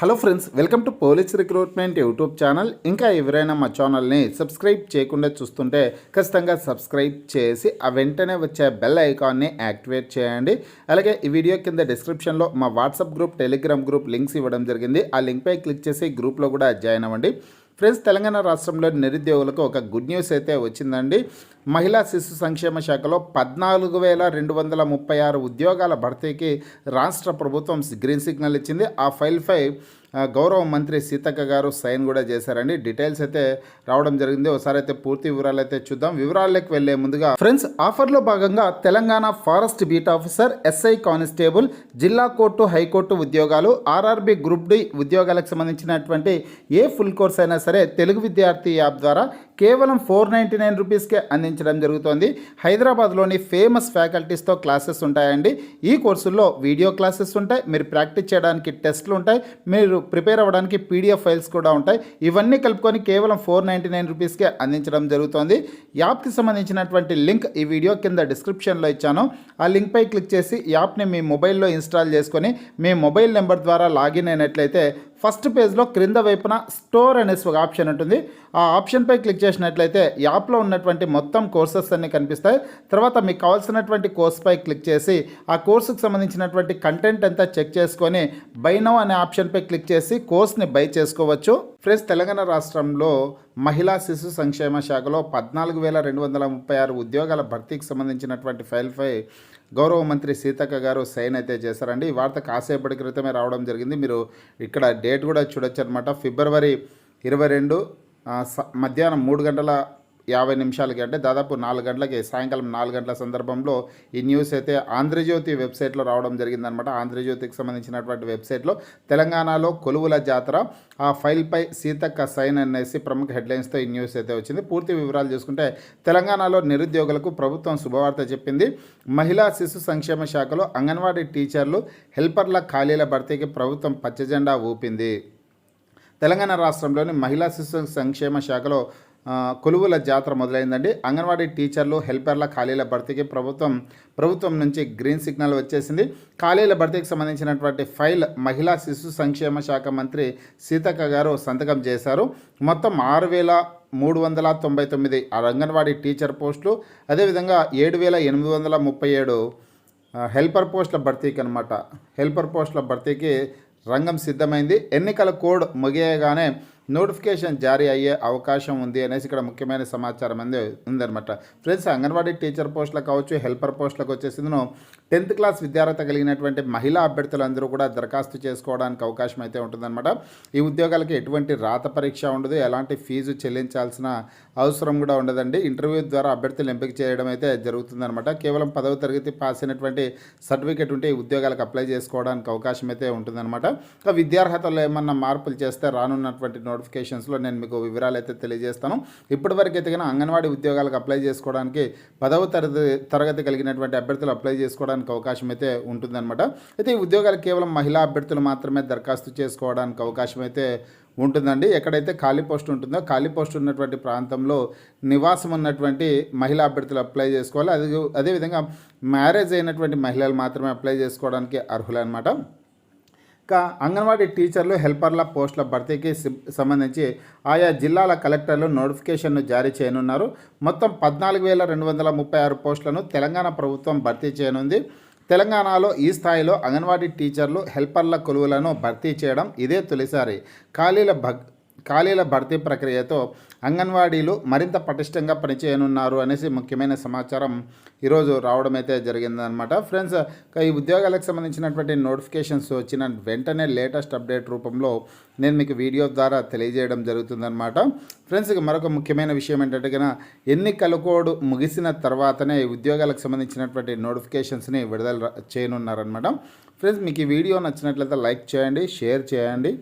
Hello friends, welcome to police recruitment YouTube channel. ఇంకా ఎవరైనా మా ఛానల్ని సబ్స్క్రైబ్ చేయకుండా చూస్తుంటే ఖచ్చితంగా సబ్స్క్రైబ్ చేసి ఆ వెంటనే వచ్చే బెల్ ఐకాన్ని యాక్టివేట్ చేయండి. అలాగే ఈ వీడియో కింద డిస్క్రిప్షన్లో మా WhatsApp group, Telegram group links ఇవ్వడం జరిగింది. ఆ లింక్పై క్లిక్ చేసి గ్రూప్లో కూడా జాయిన్ అవ్వండి. ఫ్రెండ్స్, తెలంగాణ రాష్ట్రంలో నిరుద్యోగులకు ఒక గుడ్ న్యూస్ అయితే వచ్చిందండి. మహిళా శిశు సంక్షేమ శాఖలో 14,236 ఉద్యోగాల భర్తీకి రాష్ట్ర ప్రభుత్వం గ్రీన్ సిగ్నల్ ఇచ్చింది. ఆ ఫైల్పై గౌరవ మంత్రి సీతక్క గారు సైన్ కూడా చేశారండి. డీటెయిల్స్ అయితే రావడం జరిగింది. ఒకసారి అయితే పూర్తి వివరాలు అయితే చూద్దాం. వివరాల్లోకి వెళ్లే ముందుగా ఫ్రెండ్స్, ఆఫర్లో భాగంగా Telangana forest beat officer, SI constable, జిల్లా కోర్టు, హైకోర్టు ఉద్యోగాలు, ఆర్ఆర్బి గ్రూప్ డి ఉద్యోగాలకు సంబంధించినటువంటి ఏ ఫుల్ కోర్స్ అయినా సరే తెలుగు విద్యార్థి యాప్ ద్వారా కేవలం 499 రూపీస్కే అందించడం జరుగుతోంది. హైదరాబాద్లోని ఫేమస్ ఫ్యాకల్టీస్తో క్లాసెస్ ఉంటాయండి. ఈ కోర్సుల్లో వీడియో క్లాసెస్ ఉంటాయి, మీరు ప్రాక్టీస్ చేయడానికి టెస్ట్లు ఉంటాయి, మీరు ప్రిపేర్ అవ్వడానికి పీడిఎఫ్ ఫైల్స్ కూడా ఉంటాయి. ఇవన్నీ కలుపుకొని కేవలం 499 రూపీస్కే అందించడం జరుగుతోంది. యాప్కి సంబంధించినటువంటి లింక్ ఈ వీడియో కింద డిస్క్రిప్షన్లో ఇచ్చాను. ఆ లింక్పై క్లిక్ చేసి యాప్ని మీ మొబైల్లో ఇన్స్టాల్ చేసుకొని మీ మొబైల్ నెంబర్ ద్వారా లాగిన్ అయినట్లయితే ఫస్ట్ పేజ్లో క్రింద వైపున స్టోర్ అనే ఒక ఆప్షన్ ఉంటుంది. ఆ ఆప్షన్పై క్లిక్ చేసినట్లయితే యాప్లో ఉన్నటువంటి మొత్తం కోర్సెస్ అన్నీ కనిపిస్తాయి. తర్వాత మీకు కావాల్సినటువంటి కోర్సుపై క్లిక్ చేసి ఆ కోర్సుకు సంబంధించినటువంటి కంటెంట్ అంతా చెక్ చేసుకొని బై నౌ అనే ఆప్షన్పై క్లిక్ చేసి కోర్స్ని బై చేసుకోవచ్చు. ఫ్రెండ్స్, తెలంగాణ రాష్ట్రంలో మహిళా శిశు సంక్షేమ శాఖలో 14,236 ఉద్యోగాల భర్తీకి సంబంధించినటువంటి ఫైల్పై గౌరవ మంత్రి సీతక్క గారు సైన్ అయితే చేశారండి. ఈ వార్త కాసేపటి క్రితమే రావడం జరిగింది. మీరు ఇక్కడ డేట్ కూడా చూడొచ్చు అనమాట. ఫిబ్రవరి 22 మధ్యాహ్నం 3:50 అంటే దాదాపు 4 గంటలకి, సాయంకాలం 4 గంటల సందర్భంలో ఈ న్యూస్ అయితే ఆంధ్రజ్యోతి వెబ్సైట్లో రావడం జరిగిందనమాట. ఆంధ్రజ్యోతికి సంబంధించినటువంటి వెబ్సైట్లో తెలంగాణలో కొలువుల జాతర, ఆ ఫైల్పై సీతక్క సైన్ అనేసి ప్రముఖ హెడ్లైన్స్తో ఈ న్యూస్ అయితే వచ్చింది. పూర్తి వివరాలు చూసుకుంటే తెలంగాణలో నిరుద్యోగులకు ప్రభుత్వం శుభవార్త చెప్పింది. మహిళా శిశు సంక్షేమ శాఖలో అంగన్వాడీ టీచర్లు, హెల్పర్ల ఖాళీల భర్తీకి ప్రభుత్వం పచ్చజెండా ఊపింది. తెలంగాణ రాష్ట్రంలోని మహిళా శిశు సంక్షేమ శాఖలో కొలువుల జాతర మొదలైందండి. అంగన్వాడీ టీచర్లు, హెల్పర్ల ఖాళీల భర్తీకి ప్రభుత్వం నుంచి గ్రీన్ సిగ్నల్ వచ్చేసింది. ఖాళీల భర్తీకి సంబంధించినటువంటి ఫైల్ మహిళా శిశు సంక్షేమ శాఖ మంత్రి సీతక్క గారు సంతకం చేశారు. మొత్తం 6,399 అంగన్వాడీ టీచర్ పోస్టులు, అదేవిధంగా 7,837 హెల్పర్ పోస్టుల భర్తీకి అనమాట. హెల్పర్ పోస్టుల భర్తీకి రంగం సిద్ధమైంది. ఎన్నికల కోడ్ ముగియగానే నోటిఫికేషన్ జారీ అయ్యే అవకాశం ఉంది అనేసి ఇక్కడ ముఖ్యమైన సమాచారం అనేది ఉందన్నమాట. ఫ్రెండ్స్, అంగన్వాడీ టీచర్ పోస్టులకు కావచ్చు, హెల్పర్ పోస్టులకు వచ్చేసింది 10th క్లాస్ విద్యార్హత కలిగినటువంటి మహిళా అభ్యర్థులందరూ కూడా దరఖాస్తు చేసుకోవడానికి అవకాశం అయితే ఉంటుందన్నమాట. ఈ ఉద్యోగాలకి ఎటువంటి రాత పరీక్ష ఉండదు, ఎలాంటి ఫీజు చెల్లించాల్సిన అవసరం కూడా ఉండదండి. ఇంటర్వ్యూ ద్వారా అభ్యర్థులు ఎంపిక చేయడం అయితే జరుగుతుందన్నమాట. కేవలం 10వ తరగతి పాస్ అయినటువంటి సర్టిఫికేట్ ఉంటే ఈ ఉద్యోగాలకు అప్లై చేసుకోవడానికి అవకాశం అయితే ఉంటుందన్నమాట. విద్యార్హతలో ఏమన్నా మార్పులు చేస్తే రానున్నటువంటి నోటిఫికేషన్స్లో నేను మీకు వివరాలు అయితే తెలియజేస్తాను. ఇప్పటివరకు అయితే కానీ అంగన్వాడీ ఉద్యోగాలకు అప్లై చేసుకోవడానికి 10వ తరగతి కలిగినటువంటి అభ్యర్థులు అప్లై చేసుకోవడానికి అవకాశం అయితే ఉంటుందన్నమాట. అయితే ఈ ఉద్యోగాలు కేవలం మహిళా అభ్యర్థులు మాత్రమే దరఖాస్తు చేసుకోవడానికి అవకాశం అయితే ఉంటుందండి. ఎక్కడైతే ఖాళీ పోస్ట్ ఉంటుందో ఖాళీ పోస్ట్ ఉన్నటువంటి ప్రాంతంలో నివాసం ఉన్నటువంటి మహిళా అభ్యర్థులు అప్లై చేసుకోవాలి. అదేవిధంగా మ్యారేజ్ అయినటువంటి మహిళలు మాత్రమే అప్లై చేసుకోవడానికి అర్హులన్నమాట. అంగన్వాడీ టీచర్లు, హెల్పర్ల పోస్టుల భర్తీకి సంబంధించి ఆయా జిల్లాల కలెక్టర్లు నోటిఫికేషన్ను జారీ చేయనున్నారు. మొత్తం 14,236 పోస్టులను తెలంగాణ ప్రభుత్వం భర్తీ చేయనుంది. తెలంగాణలో ఈ స్థాయిలో అంగన్వాడీ టీచర్లు, హెల్పర్ల కొలువులను భర్తీ చేయడం ఇదే తొలిసారి. ఖాళీల భర్తీ ప్రక్రియతో అంగన్వాడీలు మరింత పటిష్టంగా పనిచేయనున్నారు అనేసి ముఖ్యమైన సమాచారం ఈరోజు రావడం అయితే జరిగిందనమాట. ఫ్రెండ్స్, ఈ ఉద్యోగాలకు సంబంధించినటువంటి నోటిఫికేషన్స్ వచ్చిన వెంటనే లేటెస్ట్ అప్డేట్ రూపంలో నేను మీకు వీడియో ద్వారా తెలియజేయడం జరుగుతుందన్నమాట. ఫ్రెండ్స్, మరొక ముఖ్యమైన విషయం ఏంటంటే కనుక ఎన్నికల కోడ్ ముగిసిన తర్వాతనే ఉద్యోగాలకు సంబంధించినటువంటి నోటిఫికేషన్స్ని విడుదల చేయనున్నారనమాట. ఫ్రెండ్స్, మీకు ఈ వీడియో నచ్చినట్లయితే లైక్ చేయండి, షేర్ చేయండి.